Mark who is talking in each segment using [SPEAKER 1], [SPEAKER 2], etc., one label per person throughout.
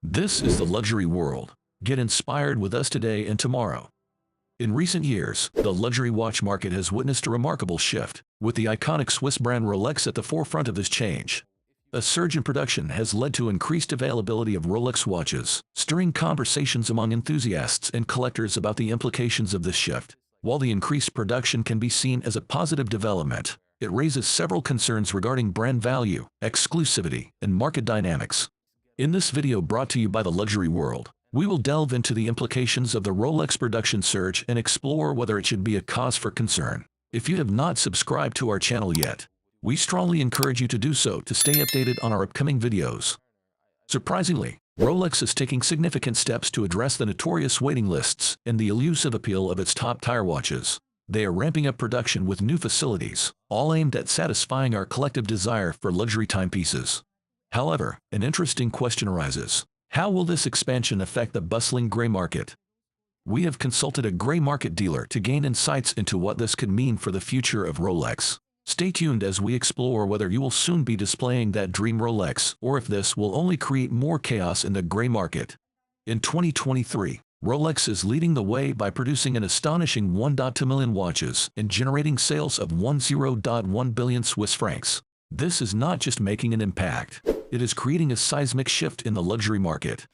[SPEAKER 1] This is the luxury world. Get inspired with us today and tomorrow. In recent years, the luxury watch market has witnessed a remarkable shift, with the iconic Swiss brand Rolex at the forefront of this change. A surge in production has led to increased availability of Rolex watches, stirring conversations among enthusiasts and collectors about the implications of this shift. While the increased production can be seen as a positive development, it raises several concerns regarding brand value, exclusivity, and market dynamics. In this video brought to you by the Luxury World, we will delve into the implications of the Rolex production surge and explore whether it should be a cause for concern. If you have not subscribed to our channel yet, we strongly encourage you to do so to stay updated on our upcoming videos. Surprisingly, Rolex is taking significant steps to address the notorious waiting lists and the elusive appeal of its top-tier watches. They are ramping up production with new facilities, all aimed at satisfying our collective desire for luxury timepieces. However, an interesting question arises. How will this expansion affect the bustling gray market? We have consulted a gray market dealer to gain insights into what this could mean for the future of Rolex. Stay tuned as we explore whether you will soon be displaying that dream Rolex or if this will only create more chaos in the gray market. In 2023, Rolex is leading the way by producing an astonishing 1.2 million watches and generating sales of 10.1 billion Swiss francs. This is not just making an impact. It is creating a seismic shift in the luxury market.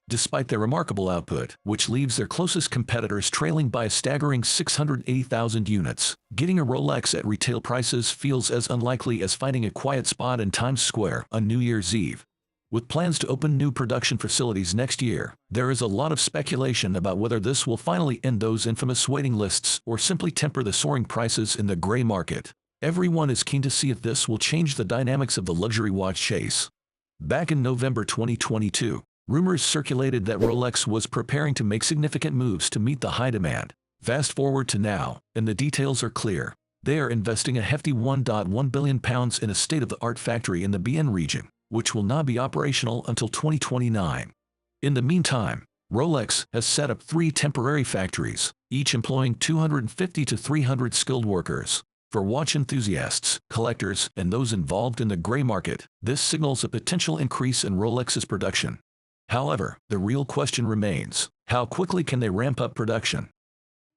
[SPEAKER 1] Despite their remarkable output, which leaves their closest competitors trailing by a staggering 680,000 units, getting a Rolex at retail prices feels as unlikely as finding a quiet spot in Times Square on New Year's Eve. With plans to open new production facilities next year, there is a lot of speculation about whether this will finally end those infamous waiting lists or simply temper the soaring prices in the gray market. Everyone is keen to see if this will change the dynamics of the luxury watch chase. Back in November 2022, rumors circulated that Rolex was preparing to make significant moves to meet the high demand. Fast forward to now, and the details are clear. They are investing a hefty £1.1 billion in a state-of-the-art factory in the BN region, which will not be operational until 2029. In the meantime, Rolex has set up 3 temporary factories, each employing 250 to 300 skilled workers. For watch enthusiasts, collectors, and those involved in the gray market, this signals a potential increase in Rolex's production. However, the real question remains, how quickly can they ramp up production?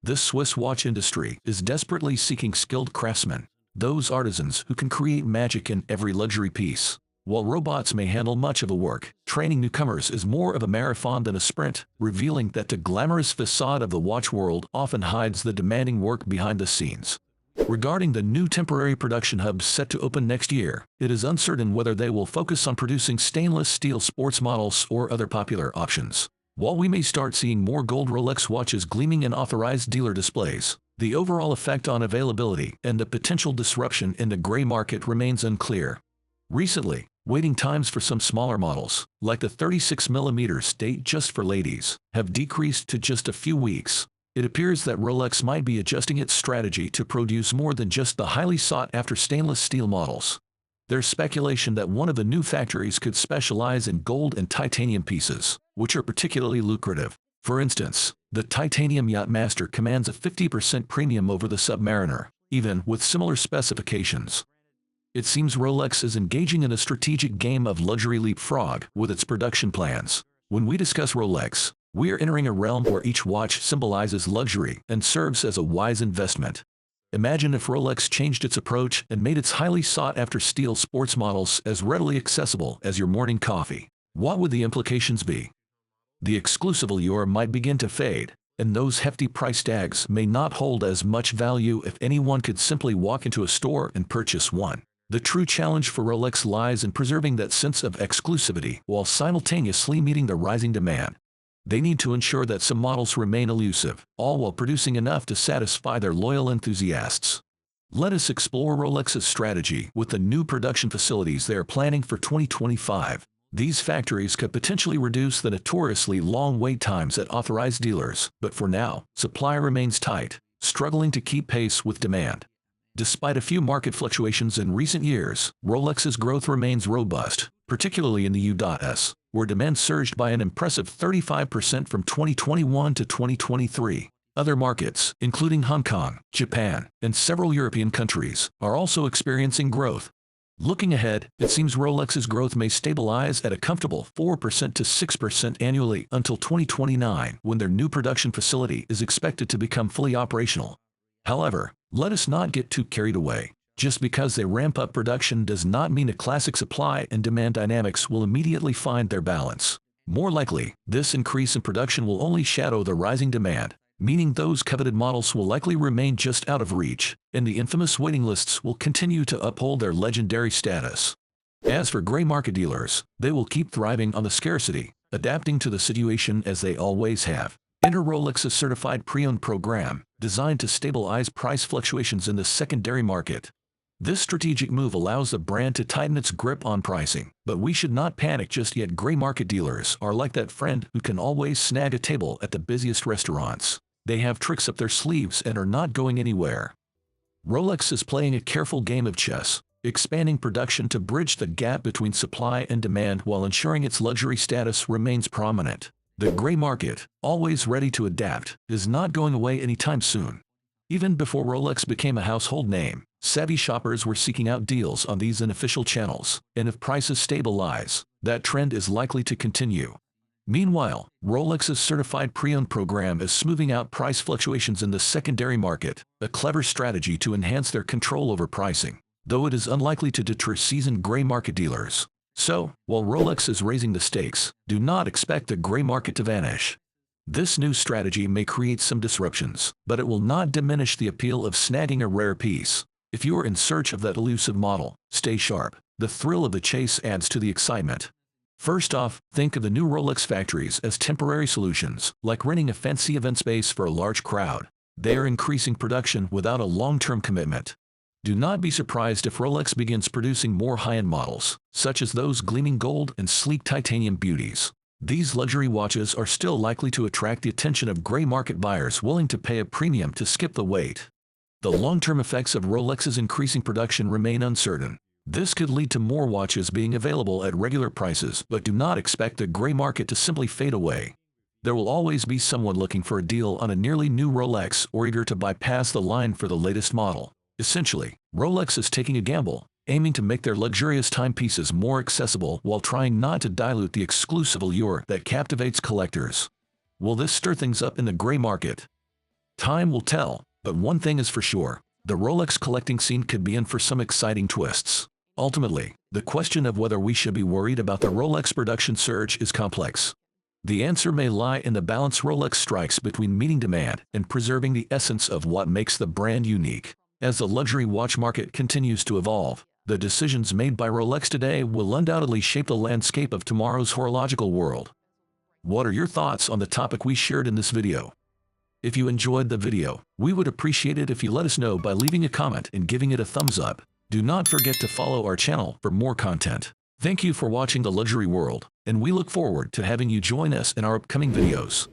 [SPEAKER 1] This Swiss watch industry is desperately seeking skilled craftsmen, those artisans who can create magic in every luxury piece. While robots may handle much of the work, training newcomers is more of a marathon than a sprint, revealing that the glamorous facade of the watch world often hides the demanding work behind the scenes. Regarding the new temporary production hubs set to open next year, it is uncertain whether they will focus on producing stainless steel sports models or other popular options. While we may start seeing more gold Rolex watches gleaming in authorized dealer displays, the overall effect on availability and the potential disruption in the gray market remains unclear. Recently, waiting times for some smaller models, like the 36mm date just for ladies, have decreased to just a few weeks. It appears that Rolex might be adjusting its strategy to produce more than just the highly sought-after stainless steel models. There's speculation that one of the new factories could specialize in gold and titanium pieces, which are particularly lucrative. For instance, the titanium Yachtmaster commands a 50% premium over the Submariner, even with similar specifications. It seems Rolex is engaging in a strategic game of luxury leapfrog with its production plans. When we discuss Rolex, we are entering a realm where each watch symbolizes luxury and serves as a wise investment. Imagine if Rolex changed its approach and made its highly sought-after steel sports models as readily accessible as your morning coffee. What would the implications be? The exclusive allure might begin to fade, and those hefty price tags may not hold as much value if anyone could simply walk into a store and purchase one. The true challenge for Rolex lies in preserving that sense of exclusivity while simultaneously meeting the rising demand. They need to ensure that some models remain elusive, all while producing enough to satisfy their loyal enthusiasts. Let us explore Rolex's strategy with the new production facilities they are planning for 2025. These factories could potentially reduce the notoriously long wait times at authorized dealers, but for now, supply remains tight, struggling to keep pace with demand. Despite a few market fluctuations in recent years, Rolex's growth remains robust, particularly in the U.S., where demand surged by an impressive 35% from 2021 to 2023. Other markets, including Hong Kong, Japan, and several European countries, are also experiencing growth. Looking ahead, it seems Rolex's growth may stabilize at a comfortable 4% to 6% annually until 2029, when their new production facility is expected to become fully operational. However, let us not get too carried away. Just because they ramp up production does not mean a classic supply and demand dynamics will immediately find their balance. More likely, this increase in production will only shadow the rising demand, meaning those coveted models will likely remain just out of reach, and the infamous waiting lists will continue to uphold their legendary status. As for gray market dealers, they will keep thriving on the scarcity, adapting to the situation as they always have. Enter Rolex's certified pre-owned program, designed to stabilize price fluctuations in the secondary market. This strategic move allows the brand to tighten its grip on pricing, but we should not panic just yet. Gray market dealers are like that friend who can always snag a table at the busiest restaurants. They have tricks up their sleeves and are not going anywhere. Rolex is playing a careful game of chess, expanding production to bridge the gap between supply and demand while ensuring its luxury status remains prominent. The gray market, always ready to adapt, is not going away anytime soon. Even before Rolex became a household name, savvy shoppers were seeking out deals on these unofficial channels, and if prices stabilize, that trend is likely to continue. Meanwhile, Rolex's certified pre-owned program is smoothing out price fluctuations in the secondary market, a clever strategy to enhance their control over pricing, though it is unlikely to deter seasoned gray market dealers. So, while Rolex is raising the stakes, do not expect the gray market to vanish. This new strategy may create some disruptions, but it will not diminish the appeal of snagging a rare piece. If you are in search of that elusive model, stay sharp. The thrill of the chase adds to the excitement. First off, think of the new Rolex factories as temporary solutions, like renting a fancy event space for a large crowd. They are increasing production without a long-term commitment. Do not be surprised if Rolex begins producing more high-end models, such as those gleaming gold and sleek titanium beauties. These luxury watches are still likely to attract the attention of gray market buyers willing to pay a premium to skip the wait. The long-term effects of Rolex's increasing production remain uncertain. This could lead to more watches being available at regular prices, but do not expect the gray market to simply fade away. There will always be someone looking for a deal on a nearly new Rolex or eager to bypass the line for the latest model. Essentially, Rolex is taking a gamble, aiming to make their luxurious timepieces more accessible while trying not to dilute the exclusive allure that captivates collectors. Will this stir things up in the gray market? Time will tell, but one thing is for sure, the Rolex collecting scene could be in for some exciting twists. Ultimately, the question of whether we should be worried about the Rolex production surge is complex. The answer may lie in the balance Rolex strikes between meeting demand and preserving the essence of what makes the brand unique. As the luxury watch market continues to evolve, the decisions made by Rolex today will undoubtedly shape the landscape of tomorrow's horological world. What are your thoughts on the topic we shared in this video? If you enjoyed the video, we would appreciate it if you let us know by leaving a comment and giving it a thumbs up. Do not forget to follow our channel for more content. Thank you for watching The Luxury World, and we look forward to having you join us in our upcoming videos.